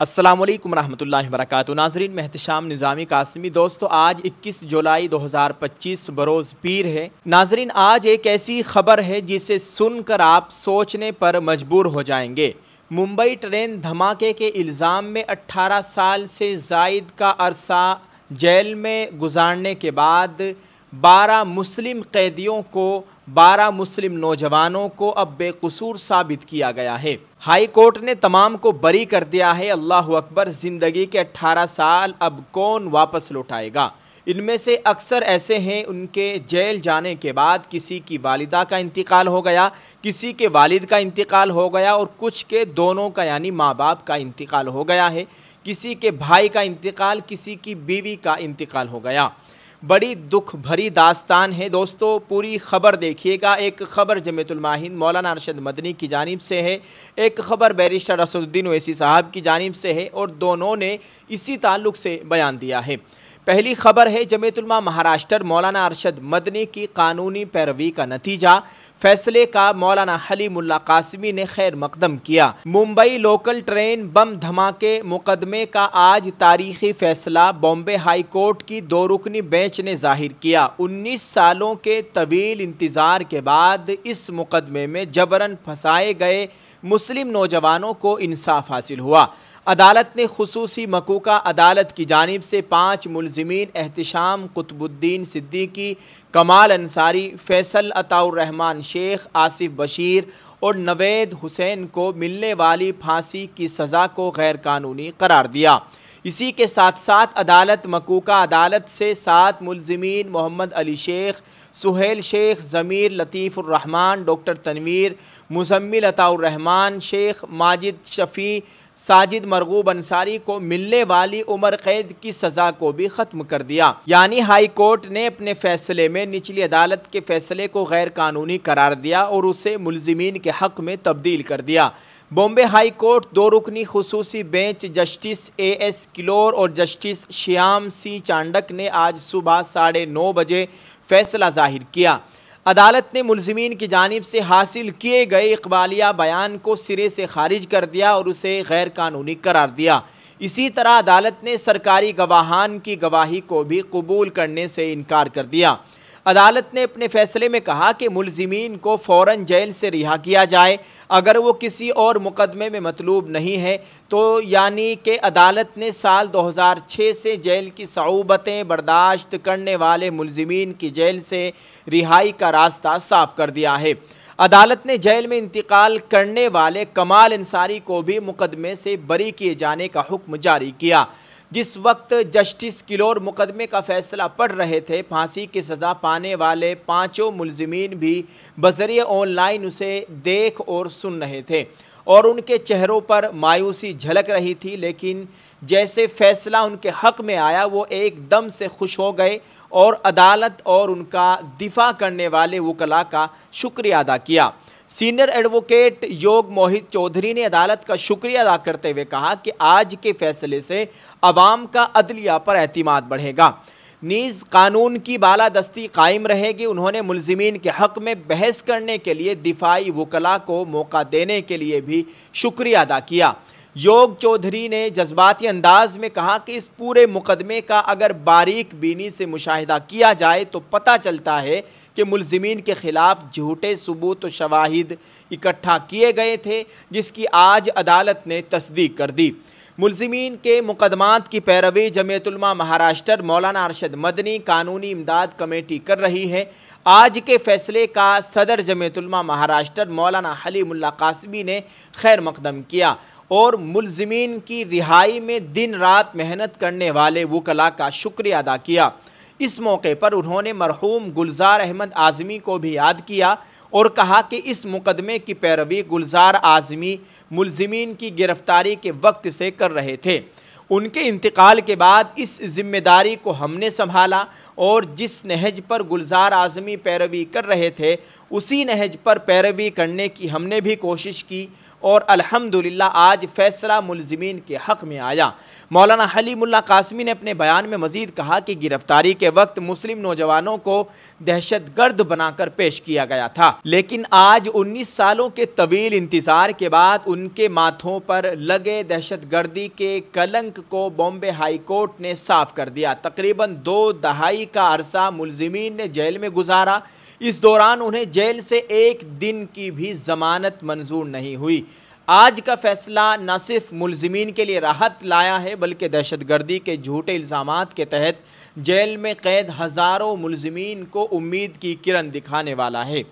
अस्सलामुअलैकुम रहमतुल्लाहि व बरकातुहू। नाज़रीन, मैं एहतिशाम निज़ामी कासिमी। दोस्तों, आज 21 जुलाई 2025 बरोज़ पीर है। नाज़रीन, आज एक ऐसी ख़बर है जिसे सुनकर आप सोचने पर मजबूर हो जाएंगे। मुंबई ट्रेन धमाके के इल्ज़ाम में 18 साल से ज़ायद का अरसा जेल में गुजारने के बाद 12 मुस्लिम कैदियों को 12 मुस्लिम नौजवानों को अब बेकसूर साबित किया गया है। हाई कोर्ट ने तमाम को बरी कर दिया है। अल्लाह अकबर। ज़िंदगी के 18 साल अब कौन वापस लौटाएगा? इनमें से अक्सर ऐसे हैं, उनके जेल जाने के बाद किसी की वालिदा का इंतकाल हो गया, किसी के वालिद का इंतकाल हो गया और कुछ के दोनों का यानी माँ बाप का इंतकाल हो गया है। किसी के भाई का इंतकाल, किसी की बीवी का इंतकाल हो गया। बड़ी दुख भरी दास्तान है दोस्तों। पूरी ख़बर देखिएगा। एक ख़बर जमीयतुल माहिन मौलाना अरशद मदनी की जानिब से है, एक ख़बर बैरिस्टर असदुद्दीन ओवैसी साहब की जानिब से है और दोनों ने इसी ताल्लुक़ से बयान दिया है। पहली ख़बर है जमीयतुल उलमा महाराष्ट्र मौलाना अरशद मदनी की कानूनी पैरवी का नतीजा। फैसले का मौलाना हलीमुल्लाह कासिमी ने खैर मकदम किया। मुंबई लोकल ट्रेन बम धमाके मुकदमे का आज तारीखी फैसला बॉम्बे हाई कोर्ट की 2 रुकनी बेंच ने जाहिर किया। 19 सालों के तवील इंतज़ार के बाद इस मुकदमे में जबरन फंसाए गए मुस्लिम नौजवानों को इंसाफ हासिल हुआ। अदालत ने खुसूसी मकूका अदालत की जानिब से 5 मुलजिमीन एहतिशाम कुतुबुद्दीन सिद्दीकी, कमाल अंसारी, फैसल अताउर रहमान शेख, आसिफ बशीर और नवेद हुसैन को मिलने वाली फांसी की सज़ा को गैर कानूनी करार दिया। इसी के साथ साथ अदालत मकूका अदालत से 7 मुलजिमीन मोहम्मद अली शेख, सुहेल शेख, ज़मीर लतीफ़ुर्रहमान, डॉक्टर तनवीर, मुज़म्मिल अताउर रहमान शेख, माजिद शफ़ी, साजिद मरगूब अंसारी को मिलने वाली उम्र कैद की सज़ा को भी ख़त्म कर दिया। यानी हाई कोर्ट ने अपने फ़ैसले में निचली अदालत के फ़ैसले को गैर कानूनी करार दिया और उसे मुलजिमीन के हक़ में तब्दील कर दिया। बॉम्बे हाई कोर्ट 2 रुकनी खुसूसी बेंच जस्टिस A.S. किलोर और जस्टिस श्याम C. चांडक ने आज सुबह 9:30 बजे फ़ैसला जाहिर किया। अदालत ने मुलजिमीन की जानिब से हासिल किए गए इकबालिया बयान को सिरे से खारिज कर दिया और उसे गैर कानूनी करार दिया। इसी तरह अदालत ने सरकारी गवाहान की गवाही को भी कबूल करने से इनकार कर दिया। अदालत ने अपने फ़ैसले में कहा कि मुलजिमीन को फ़ौरन जेल से रिहा किया जाए। अगर वो किसी और मुकदमे में मतलूब नहीं है तो यानी कि अदालत ने साल 2006 से जेल की सऊबतें बर्दाश्त करने वाले मुलजिमीन की जेल से रिहाई का रास्ता साफ़ कर दिया है। अदालत ने जेल में इंतकाल करने वाले कमाल अंसारी को भी मुकदमे से बरी किए जाने का हुक्म जारी किया। जिस वक्त जस्टिस किलोर मुकदमे का फ़ैसला पढ़ रहे थे, फांसी की सज़ा पाने वाले 5 मुलजिमीन भी बज़रिए ऑनलाइन उसे देख और सुन रहे थे और उनके चेहरों पर मायूसी झलक रही थी। लेकिन जैसे फ़ैसला उनके हक़ में आया वो एकदम से खुश हो गए और अदालत और उनका दिफा करने वाले वकला का शुक्रिया अदा किया। सीनियर एडवोकेट योग मोहित चौधरी ने अदालत का शुक्रिया अदा करते हुए कहा कि आज के फैसले से अवाम का अदलिया पर एतमाद बढ़ेगा, नीज़ कानून की बालादस्ती कायम रहेगी। उन्होंने मुलजिमीन के हक़ में बहस करने के लिए दिफाई वकला को मौका देने के लिए भी शुक्रिया अदा किया। योग चौधरी ने जज्बाती अंदाज में कहा कि इस पूरे मुकदमे का अगर बारीक बीनी से मुशाहिदा किया जाए तो पता चलता है कि मुलजिमीन के ख़िलाफ़ झूठे सबूत व शवाहिद इकट्ठा किए गए थे, जिसकी आज अदालत ने तस्दीक कर दी। मुलजिमीन के मुकदमात की पैरवी जमीयतुल उलमा महाराष्ट्र मौलाना अरशद मदनी कानूनी इमदाद कमेटी कर रही है। आज के फ़ैसले का सदर जमीयतुल उलमा महाराष्ट्र मौलाना हलीमुल्लाह कासिमी ने खैर मकदम किया और मुलजिमीन की रिहाई में दिन रात मेहनत करने वाले वकला का शुक्रिया अदा किया। इस मौके पर उन्होंने मरहूम गुलजार अहमद आज़मी को भी याद किया और कहा कि इस मुकदमे की पैरवी गुलजार आज़मी मुलजिमीन की गिरफ्तारी के वक्त से कर रहे थे। उनके इंतकाल के बाद इस ज़िम्मेदारी को हमने संभाला और जिस नहज पर गुलजार आज़मी पैरवी कर रहे थे उसी नहज पर पैरवी करने की हमने भी कोशिश की और अल्हम्दुलिल्लाह आज फैसला मुल्ज़िमीन के हक़ में आया। मौलाना हलीमुल्लाह कासमी ने अपने बयान में मज़ीद कहा कि गिरफ्तारी के वक्त मुस्लिम नौजवानों को दहशतगर्द बनाकर पेश किया गया था, लेकिन आज 19 सालों के तवील इंतज़ार के बाद उनके माथों पर लगे दहशतगर्दी के कलंक को बॉम्बे हाई कोर्ट ने साफ कर दिया। तकरीबन 2 दहाई का अरसा मुल्ज़िमीन ने जेल में गुजारा। इस दौरान उन्हें जेल से 1 दिन की भी ज़मानत मंजूर नहीं हुई। आज का फैसला न सिर्फ मुल्ज़िमीन के लिए राहत लाया है, बल्कि दहशतगर्दी के झूठे इल्ज़ामात के तहत जेल में कैद हज़ारों मुल्ज़िमीन को उम्मीद की किरण दिखाने वाला है।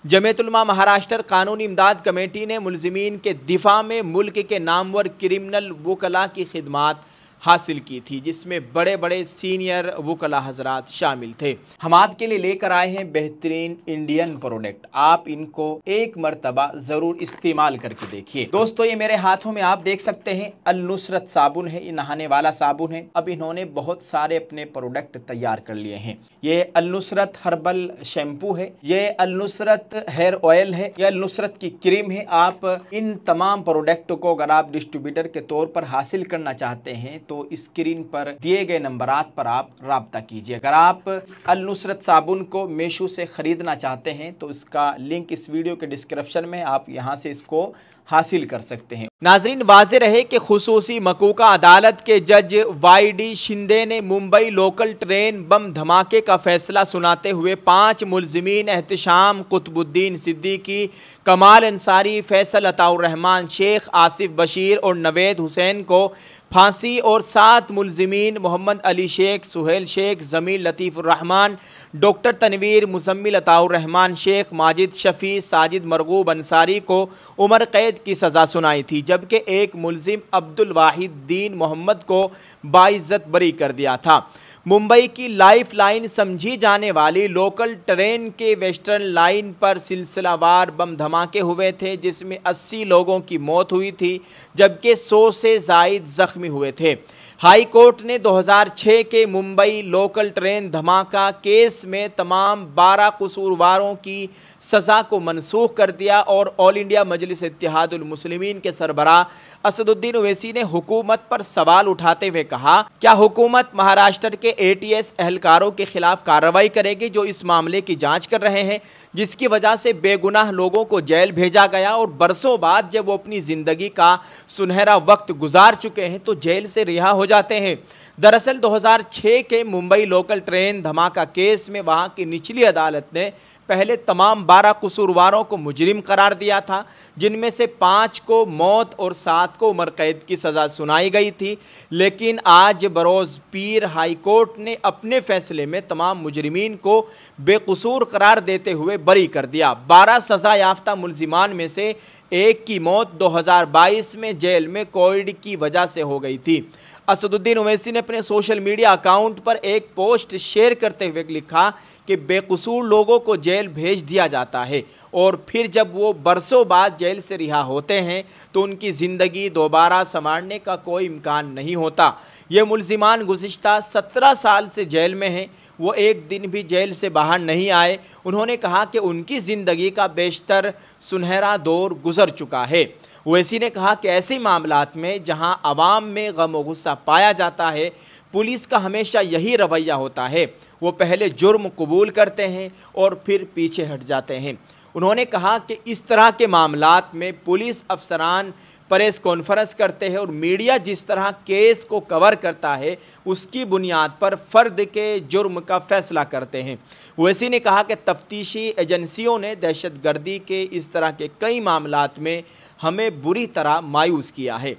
जमीयत उलमा महाराष्ट्र कानूनी इमदाद कमेटी ने मुल्ज़िमीन के दिफा में मुल्क के नामवर क्रिमिनल वकला की खिदमात हासिल की थी, जिसमें बड़े बड़े सीनियर वकला हजरात शामिल थे। हम आपके लिए लेकर आए हैं बेहतरीन इंडियन प्रोडक्ट, आप इनको एक मरतबा ज़रूर इस्तेमाल करके देखिए। दोस्तों, ये मेरे हाथों में आप देख सकते हैं अल नुसरत साबुन है, ये नहाने वाला साबुन है। अब इन्होंने बहुत सारे अपने प्रोडक्ट तैयार कर लिए हैं। ये अल नुसरत हर्बल शैम्पू है, ये अल नुसरत हेयर ऑयल है, ये अल नुसरत की क्रीम है। आप इन तमाम प्रोडक्ट को अगर आप डिस्ट्रीब्यूटर के तौर पर हासिल करना चाहते हैं तो स्क्रीन पर दिए गए नंबरात पर आप राब्ता कीजिए। अगर आप अल नुसरत साबुन को मीशो से ख़रीदना चाहते हैं तो इसका लिंक इस वीडियो के डिस्क्रिप्शन में, आप यहां से इसको हासिल कर सकते हैं। नाजरीन, वाज़ेह रहे कि खुसूसी मकूका अदालत के जज वाई.डी. शिंदे ने मुंबई लोकल ट्रेन बम धमाके का फैसला सुनाते हुए 5 मुल्ज़िमीन एहतशाम कुतुबुद्दीन सिद्दीकी, कमाल अंसारी, फैसल अताउर रहमान शेख, आसिफ बशीर और नवेद हुसैन को फांसी और 7 मुल्ज़िमीन मोहम्मद अली शेख, सुहेल शेख, जमील लतीफ़ुर्रहमान, डॉक्टर तनवीर, मुज़म्मिल अताउर रहमान शेख, माजिद शफ़ी, साजिद मरगूब अंसारी को उम्र कैद की सज़ा सुनाई थी, जबकि एक मुल्ज़िम अब्दुल वाहिद दीन मोहम्मद को बाइज़्ज़त बरी कर दिया था। मुंबई की लाइफ लाइन समझी जाने वाली लोकल ट्रेन के वेस्टर्न लाइन पर सिलसिलावार बम धमाके हुए थे, जिसमें 80 लोगों की मौत हुई थी, जबकि 100 से ज़ायद ज़ख्मी हुए थे। हाई कोर्ट ने 2006 के मुंबई लोकल ट्रेन धमाका केस में तमाम 12 कसूरवारों की सज़ा को मनसूख कर दिया और ऑल इंडिया मजलिस इत्तेहादुल मुस्लिमीन के सरबराह असदुद्दीन ओवैसी ने हुकूमत पर सवाल उठाते हुए कहा, क्या हुकूमत महाराष्ट्र के ATS एहलकारों के खिलाफ कार्रवाई करेगी जो इस मामले की जांच कर रहे हैं, जिसकी वजह से बेगुनाह लोगों को जेल भेजा गया और बरसों बाद जब वो अपनी ज़िंदगी का सुनहरा वक्त गुजार चुके हैं तो जेल से रिहा हो जाते हैं। दरअसल 2006 के मुंबई लोकल ट्रेन धमाका केस में वहाँ की निचली अदालत ने पहले तमाम 12 कसूरवारों को मुजरिम करार दिया था, जिनमें से 5 को मौत और 7 को उम्र कैद की सज़ा सुनाई गई थी। लेकिन आज बरोज़ पीर हाई कोर्ट ने अपने फैसले में तमाम मुजरिमीन को बेकसूर करार देते हुए बरी कर दिया। 12 सज़ा याफ्ता मुल्ज़िमान में से एक की मौत 2022 में जेल में कोविड की वजह से हो गई थी। असदुद्दीन ओवैसी ने अपने सोशल मीडिया अकाउंट पर एक पोस्ट शेयर करते हुए लिखा कि बेकसूर लोगों को जेल भेज दिया जाता है और फिर जब वो बरसों बाद जेल से रिहा होते हैं तो उनकी ज़िंदगी दोबारा संवारने का कोई इम्कान नहीं होता। ये मुल्ज़िमान गुज़िश्ता 17 साल से जेल में हैं, वो एक दिन भी जेल से बाहर नहीं आए। उन्होंने कहा कि उनकी ज़िंदगी का बेशतर सुनहरा दौर गुज़र चुका है। ओवैसी ने कहा कि ऐसे मामलात में जहां अवाम में गम और गुस्सा पाया जाता है, पुलिस का हमेशा यही रवैया होता है, वो पहले जुर्म कबूल करते हैं और फिर पीछे हट जाते हैं। उन्होंने कहा कि इस तरह के मामलात में पुलिस अफसरान प्रेस कॉन्फ्रेंस करते हैं और मीडिया जिस तरह केस को कवर करता है उसकी बुनियाद पर फ़र्द के जुर्म का फ़ैसला करते हैं। ओवैसी ने कहा कि तफ्तीशी एजेंसियों ने दहशतगर्दी के इस तरह के कई मामलात में हमें बुरी तरह मायूस किया है।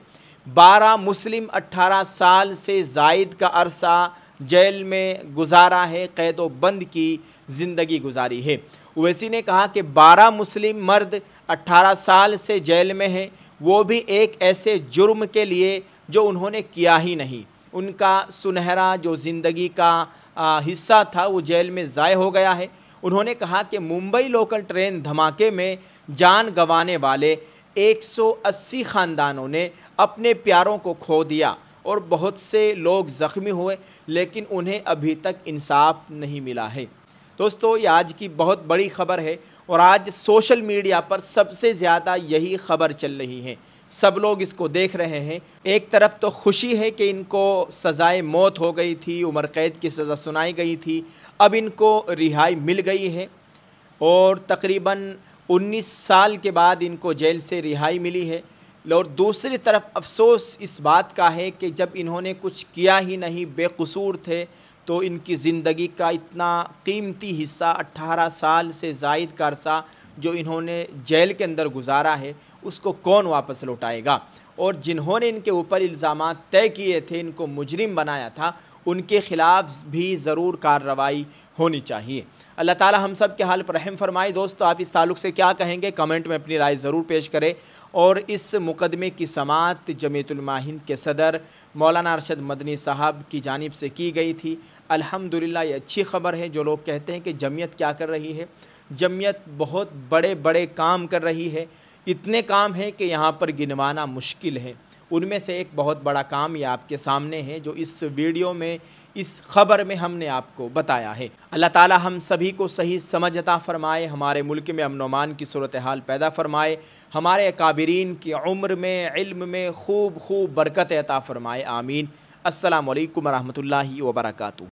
12 मुस्लिम 18 साल से ज़ायद का अरसा जेल में गुजारा है, कैद व बंद की ज़िंदगी गुजारी है। ओवैसी ने कहा कि 12 मुस्लिम मर्द 18 साल से जेल में हैं, वो भी एक ऐसे जुर्म के लिए जो उन्होंने किया ही नहीं। उनका सुनहरा जो ज़िंदगी का हिस्सा था वो जेल में ज़ाय हो गया है। उन्होंने कहा कि मुंबई लोकल ट्रेन धमाके में जान गंवाने वाले 180 ख़ानदानों ने अपने प्यारों को खो दिया और बहुत से लोग ज़ख्मी हुए, लेकिन उन्हें अभी तक इंसाफ नहीं मिला है। दोस्तों ये आज की बहुत बड़ी खबर है और आज सोशल मीडिया पर सबसे ज़्यादा यही खबर चल रही है। सब लोग इसको देख रहे हैं। एक तरफ तो खुशी है कि इनको सज़ाए मौत हो गई थी, उम्र कैद की सज़ा सुनाई गई थी, अब इनको रिहाई मिल गई है और तकरीबन 19 साल के बाद इनको जेल से रिहाई मिली है। और दूसरी तरफ अफसोस इस बात का है कि जब इन्होंने कुछ किया ही नहीं, बेकसूर थे, तो इनकी ज़िंदगी का इतना कीमती हिस्सा 18 साल से ज़ायद का अरसा जो इन्होंने जेल के अंदर गुजारा है, उसको कौन वापस लौटाएगा। और जिन्होंने इनके ऊपर इल्ज़ामात तय किए थे, इनको मुजरिम बनाया था, उनके ख़िलाफ़ भी ज़रूर कार्रवाई होनी चाहिए। अल्लाह ताला हम सब के हाल पर रहम फरमाए। दोस्तों आप इस ताल्लुक़ से क्या कहेंगे, कमेंट में अपनी राय ज़रूर पेश करें। और इस मुकदमे की समाअत जमीयतुल उलमा हिंद के सदर मौलाना अरशद मदनी साहब की जानिब से की गई थी। अल्हम्दुलिल्लाह ये अच्छी ख़बर है। जो लोग कहते हैं कि जमीयत क्या कर रही है, जमीयत बहुत बड़े बड़े काम कर रही है। इतने काम हैं कि यहाँ पर गिनवाना मुश्किल है। उनमें से एक बहुत बड़ा काम ये आपके सामने है जो इस वीडियो में, इस ख़बर में हमने आपको बताया है। अल्लाह ताला हम सभी को सही समझ अता फ़रमाए, हमारे मुल्क में अमन अमान की सूरत हाल पैदा फ़रमाए, हमारे अकाबिरीन की उम्र में, इल्म में खूब खूब बरकत अता फ़रमाए। आमीन। अस्सलामु अलैकुम व रहमतुल्लाहि व बरकातुहू।